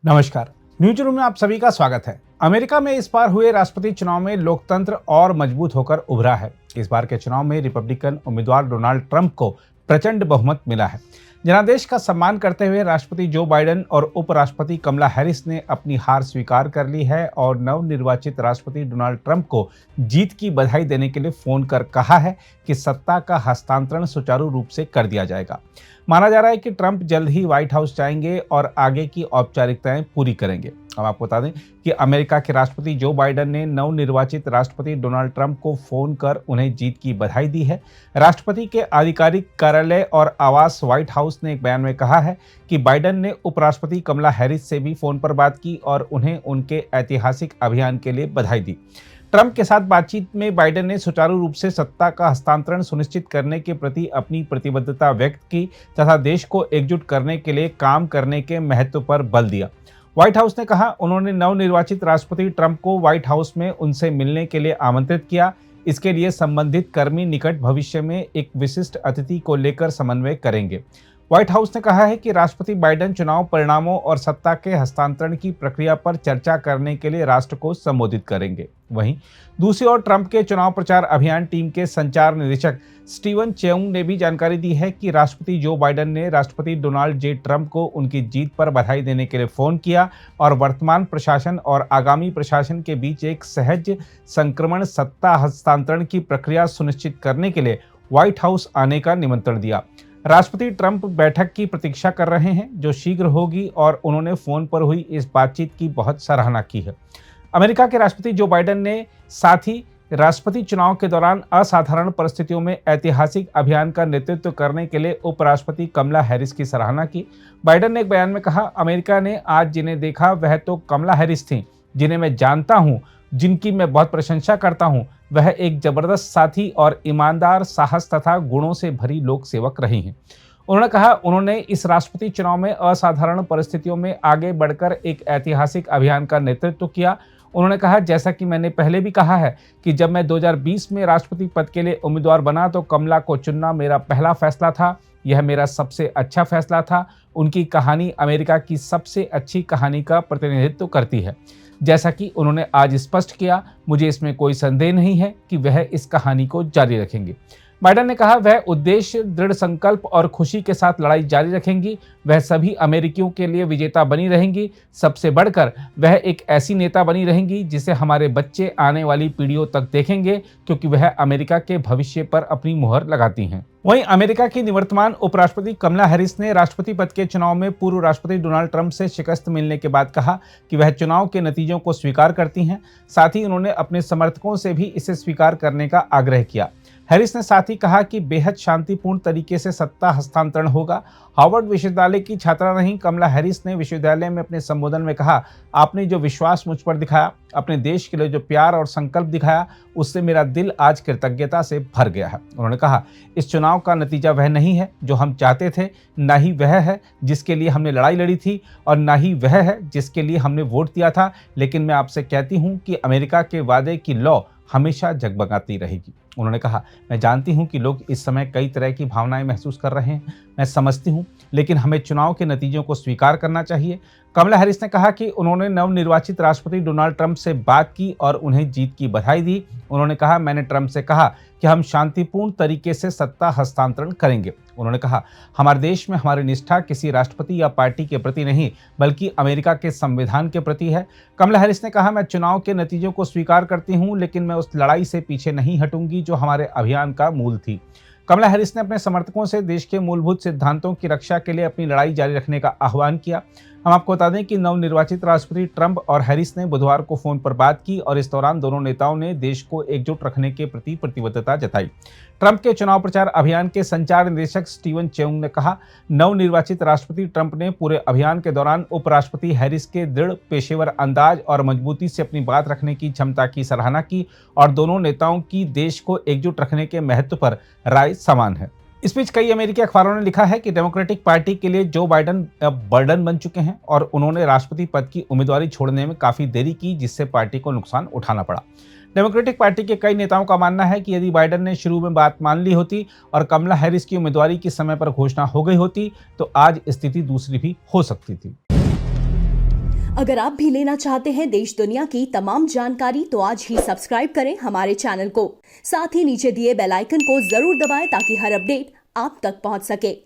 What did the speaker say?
नमस्कार। News room में आप सभी का स्वागत है। अमेरिका में इस बार हुए राष्ट्रपति चुनाव में लोकतंत्र और मजबूत होकर उभरा है। इस बार के चुनाव में रिपब्लिकन उम्मीदवार डोनाल्ड ट्रंप को प्रचंड बहुमत मिला है। जनादेश का सम्मान करते हुए राष्ट्रपति जो बाइडेन और उपराष्ट्रपति कमला हैरिस ने अपनी हार स्वीकार कर ली है और नवनिर्वाचित राष्ट्रपति डोनाल्ड ट्रंप को जीत की बधाई देने के लिए फोन कर कहा है कि सत्ता का हस्तांतरण सुचारू रूप से कर दिया जाएगा। माना जा रहा है कि ट्रंप जल्द ही व्हाइट हाउस जाएंगे और आगे की औपचारिकताएं पूरी करेंगे। हम आपको बता दें कि अमेरिका के राष्ट्रपति जो बाइडेन ने नवनिर्वाचित राष्ट्रपति डोनाल्ड ट्रंप को फोन कर उन्हें जीत की बधाई दी है। राष्ट्रपति के आधिकारिक कार्यालय और आवास व्हाइट हाउस ने एक बयान में कहा है कि बाइडेन ने उपराष्ट्रपति कमला हैरिस से भी फोन पर बात की और उन्हें उनके ऐतिहासिक अभियान के लिए बधाई दी। ट्रंप के साथ बातचीत में बाइडेन ने सुचारू रूप से सत्ता का हस्तांतरण सुनिश्चित करने के प्रति अपनी प्रतिबद्धता व्यक्त की तथा देश को एकजुट करने के लिए काम करने के महत्व पर बल दिया। व्हाइट हाउस ने कहा, उन्होंने नवनिर्वाचित राष्ट्रपति ट्रंप को व्हाइट हाउस में उनसे मिलने के लिए आमंत्रित किया। इसके लिए संबंधित कर्मी निकट भविष्य में एक विशिष्ट अतिथि को लेकर समन्वय करेंगे। व्हाइट हाउस ने कहा है कि राष्ट्रपति बाइडेन चुनाव परिणामों और सत्ता के हस्तांतरण की प्रक्रिया पर चर्चा करने के लिए राष्ट्र को संबोधित करेंगे। वहीं दूसरी ओर ट्रंप के चुनाव प्रचार अभियान टीम के संचार निदेशक स्टीवन चेउंग ने भी जानकारी दी है कि राष्ट्रपति जो बाइडेन ने राष्ट्रपति डोनाल्ड जे ट्रंप को उनकी जीत पर बधाई देने के लिए फोन किया और वर्तमान प्रशासन और आगामी प्रशासन के बीच एक सहज संक्रमण सत्ता हस्तांतरण की प्रक्रिया सुनिश्चित करने के लिए व्हाइट हाउस आने का निमंत्रण दिया। राष्ट्रपति ट्रंप बैठक की प्रतीक्षा कर रहे हैं जो शीघ्र होगी और उन्होंने फोन पर हुई इस बातचीत की बहुत सराहना की है। अमेरिका के राष्ट्रपति जो बाइडेन ने साथ ही राष्ट्रपति चुनाव के दौरान असाधारण परिस्थितियों में ऐतिहासिक अभियान का नेतृत्व करने के लिए उपराष्ट्रपति कमला हैरिस की सराहना की। बाइडेन ने एक बयान में कहा, अमेरिका ने आज जिन्हें देखा वह तो कमला हैरिस थी, जिन्हें मैं जानता हूं, जिनकी मैं बहुत प्रशंसा करता हूं। वह एक जबरदस्त साथी और ईमानदार, साहस तथा गुणों से भरी लोक सेवक रही हैं। उन्होंने कहा, उन्होंने इस राष्ट्रपति चुनाव में असाधारण परिस्थितियों में आगे बढ़कर एक ऐतिहासिक अभियान का नेतृत्व किया। उन्होंने कहा, जैसा कि मैंने पहले भी कहा है कि जब मैं 2020 में राष्ट्रपति पद के लिए उम्मीदवार बना तो कमला को चुनना मेरा पहला फैसला था। यह मेरा सबसे अच्छा फैसला था। उनकी कहानी अमेरिका की सबसे अच्छी कहानी का प्रतिनिधित्व करती है। जैसा कि उन्होंने आज स्पष्ट किया, मुझे इसमें कोई संदेह नहीं है कि वह इस कहानी को जारी रखेंगे। बाइडेन ने कहा, वह उद्देश्य, दृढ़ संकल्प और खुशी के साथ लड़ाई जारी रखेंगी। वह सभी अमेरिकियों के लिए विजेता बनी रहेंगी। सबसे बढ़कर वह एक ऐसी नेता बनी रहेंगी जिसे हमारे बच्चे आने वाली पीढ़ियों तक देखेंगे, क्योंकि वह अमेरिका के भविष्य पर अपनी मुहर लगाती हैं। वहीं अमेरिका की निवर्तमान उपराष्ट्रपति कमला हैरिस ने राष्ट्रपति पद के चुनाव में पूर्व राष्ट्रपति डोनाल्ड ट्रंप से शिकस्त मिलने के बाद कहा कि वह चुनाव के नतीजों को स्वीकार करती हैं। साथ ही उन्होंने अपने समर्थकों से भी इसे स्वीकार करने का आग्रह किया। हैरिस ने साथ ही कहा कि बेहद शांतिपूर्ण तरीके से सत्ता हस्तांतरण होगा। हार्वर्ड विश्वविद्यालय की छात्रा रही कमला हैरिस ने विश्वविद्यालय में अपने संबोधन में कहा, आपने जो विश्वास मुझ पर दिखाया, अपने देश के लिए जो प्यार और संकल्प दिखाया, उससे मेरा दिल आज कृतज्ञता से भर गया है। उन्होंने कहा, इस चुनाव का नतीजा वह नहीं है जो हम चाहते थे, न ही वह है जिसके लिए हमने लड़ाई लड़ी थी और न ही वह है जिसके लिए हमने वोट दिया था। लेकिन मैं आपसे कहती हूँ कि अमेरिका के वादे की लौ हमेशा जगमगाती रहेगी। उन्होंने कहा, मैं जानती हूं कि लोग इस समय कई तरह की भावनाएं महसूस कर रहे हैं, मैं समझती हूं, लेकिन हमें चुनाव के नतीजों को स्वीकार करना चाहिए। कमला हैरिस ने कहा कि उन्होंने नवनिर्वाचित राष्ट्रपति डोनाल्ड ट्रंप से बात की और उन्हें जीत की बधाई दी। उन्होंने कहा, मैंने ट्रंप से कहा कि हम शांतिपूर्ण तरीके से सत्ता हस्तांतरण करेंगे। उन्होंने कहा, हमारे देश में हमारी निष्ठा किसी राष्ट्रपति या पार्टी के प्रति नहीं, बल्कि अमेरिका के संविधान के प्रति है। कमला हैरिस ने कहा, मैं चुनाव के नतीजों को स्वीकार करती हूं, लेकिन मैं उस लड़ाई से पीछे नहीं हटूंगी जो हमारे अभियान का मूल थी। कमला हैरिस ने अपने समर्थकों से देश के मूलभूत सिद्धांतों की रक्षा के लिए अपनी लड़ाई जारी रखने का आह्वान किया। हम आपको बता दें कि नवनिर्वाचित राष्ट्रपति ट्रंप और हैरिस ने बुधवार को फोन पर बात की और इस दौरान दोनों नेताओं ने देश को एकजुट रखने के प्रति प्रतिबद्धता जताई। ट्रंप के चुनाव प्रचार अभियान के संचार निदेशक स्टीवन चेउंग ने कहा, नवनिर्वाचित राष्ट्रपति ट्रंप ने पूरे अभियान के दौरान उपराष्ट्रपति हैरिस के दृढ़ पेशेवर अंदाज और मजबूती से अपनी बात रखने की क्षमता की सराहना की और दोनों नेताओं की देश को एकजुट रखने के महत्व पर राय समान है। इस बीच कई अमेरिकी अखबारों ने लिखा है कि डेमोक्रेटिक पार्टी के लिए जो बाइडेन अब बर्डन बन चुके हैं और उन्होंने राष्ट्रपति पद की उम्मीदवारी छोड़ने में काफी देरी की, जिससे पार्टी को नुकसान उठाना पड़ा। डेमोक्रेटिक पार्टी के कई नेताओं का मानना है कि यदि बाइडेन ने शुरू में बात मान ली होती और कमला हैरिस की उम्मीदवारी की समय पर घोषणा हो गई होती तो आज स्थिति दूसरी भी हो सकती थी। अगर आप भी लेना चाहते हैं देश दुनिया की तमाम जानकारी तो आज ही सब्सक्राइब करें हमारे चैनल को। साथ ही नीचे दिए बेल आइकन को जरूर दबाएं ताकि हर अपडेट आप तक पहुंच सके।